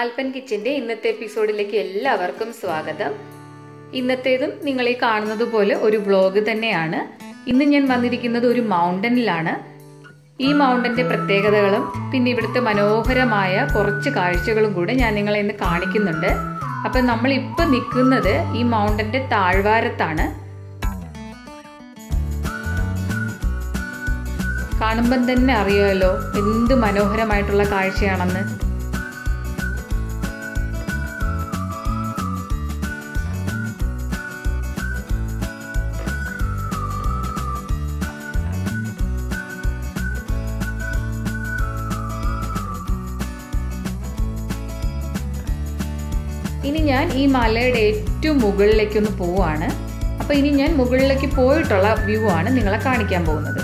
ആൽപ്പൻ കിച്ചന്റെ ഇന്നത്തെ എപ്പിസോഡിലേക്ക് എല്ലാവർക്കും സ്വാഗതം. ഇന്നത്തേതും നിങ്ങൾ ഈ കാണുന്നത് പോലെ ഒരു വ്ലോഗ് തന്നെയാണ്. ഇന്ന് ഞാൻ വന്നിരിക്കുന്നത് ഒരു മൗണ്ടനിലാണ്. ഈ മൗണ്ടന്റെ പ്രത്യേകതകളും പിന്നെ ഇവിടുത്തെ മനോഹരമായ കുറച്ച് കാഴ്ചകളും കൂടെ ഞാൻ നിങ്ങളെ ഇന്ന് കാണിക്കുന്നുണ്ട്. അപ്പം നമ്മൾ ഇപ്പം നിൽക്കുന്നത് ഈ മൗണ്ടന്റെ താഴ്വാരത്താണ്. കാണുമ്പം തന്നെ അറിയാമല്ലോ എന്ത് മനോഹരമായിട്ടുള്ള കാഴ്ചയാണെന്ന്. ഇനി ഞാൻ ഈ മലയുടെ ഏറ്റവും മുകളിലേക്കൊന്ന് പോവാണ്. അപ്പോൾ ഇനി ഞാൻ മുകളിലേക്ക് പോയിട്ടുള്ള വ്യൂ ആണ് നിങ്ങളെ കാണിക്കാൻ പോകുന്നത്.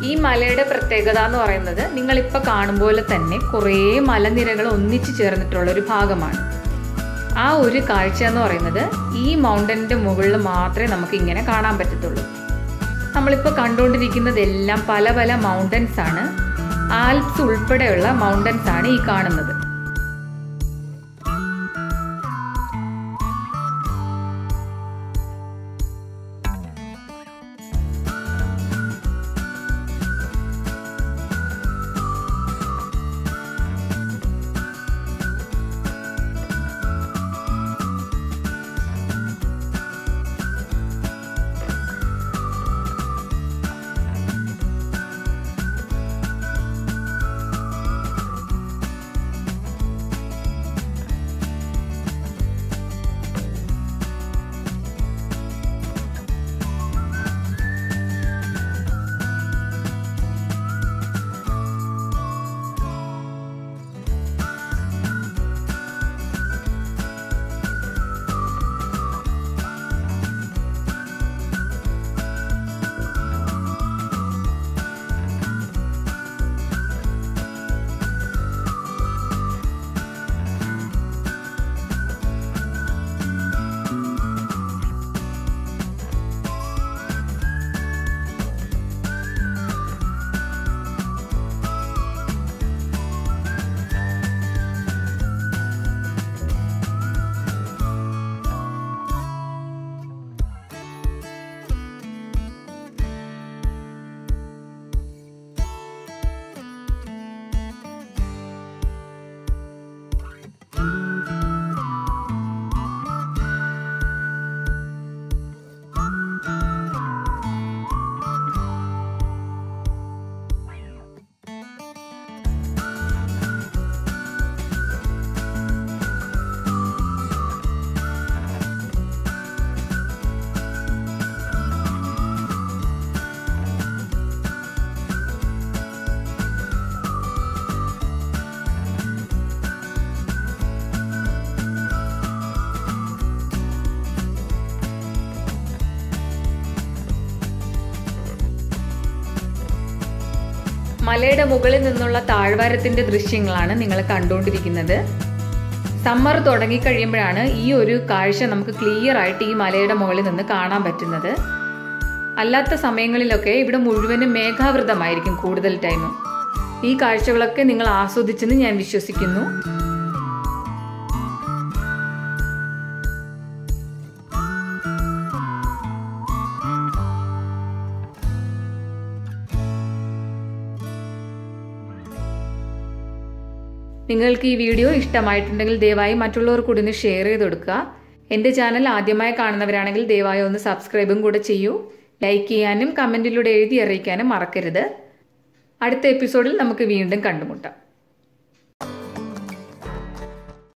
ഈ മലയുടെ പ്രത്യേകത എന്ന് പറയുന്നത് നിങ്ങളിപ്പോൾ കാണുമ്പോലെ തന്നെ കുറേ മലനിരകൾ ഒന്നിച്ചു ചേർന്നിട്ടുള്ള ഒരു ഭാഗമാണ്. ആ ഒരു കാഴ്ച എന്ന് പറയുന്നത് ഈ മൗണ്ടൻ്റെ മുകളിൽ മാത്രമേ നമുക്ക് ഇങ്ങനെ കാണാൻ പറ്റത്തുള്ളൂ. നമ്മളിപ്പോൾ കണ്ടുകൊണ്ടിരിക്കുന്നതെല്ലാം പല പല മൗണ്ടൻസ് ആണ്. ആൽപ്സ് ഉൾപ്പെടെയുള്ള മൗണ്ടൻസ് ആണ് ഈ കാണുന്നത്. മലയുടെ മുകളിൽ നിന്നുള്ള താഴ്വാരത്തിന്റെ ദൃശ്യങ്ങളാണ് നിങ്ങൾ കണ്ടുകൊണ്ടിരിക്കുന്നത്. സമ്മർ തുടങ്ങിക്കഴിയുമ്പോഴാണ് ഈ ഒരു കാഴ്ച നമുക്ക് ക്ലിയർ ആയിട്ട് ഈ മലയുടെ മുകളിൽ നിന്ന് കാണാൻ പറ്റുന്നത്. അല്ലാത്ത സമയങ്ങളിലൊക്കെ ഇവിടെ മുഴുവനും മേഘാവൃതമായിരിക്കും കൂടുതൽ ടൈമും. ഈ കാഴ്ചകളൊക്കെ നിങ്ങൾ ആസ്വദിച്ചെന്ന് ഞാൻ വിശ്വസിക്കുന്നു. നിങ്ങൾക്ക് ഈ വീഡിയോ ഇഷ്ടമായിട്ടുണ്ടെങ്കിൽ ദയവായി മറ്റുള്ളവർ കൂടി ഒന്ന് ഷെയർ ചെയ്ത് കൊടുക്കുക. എൻ്റെ ചാനൽ ആദ്യമായി കാണുന്നവരാണെങ്കിൽ ദയവായി ഒന്ന് സബ്സ്ക്രൈബും കൂടെ ചെയ്യൂ. ലൈക്ക് ചെയ്യാനും കമൻറ്റിലൂടെ എഴുതി അറിയിക്കാനും മറക്കരുത്. അടുത്ത എപ്പിസോഡിൽ നമുക്ക് വീണ്ടും കണ്ടുമുട്ടാം.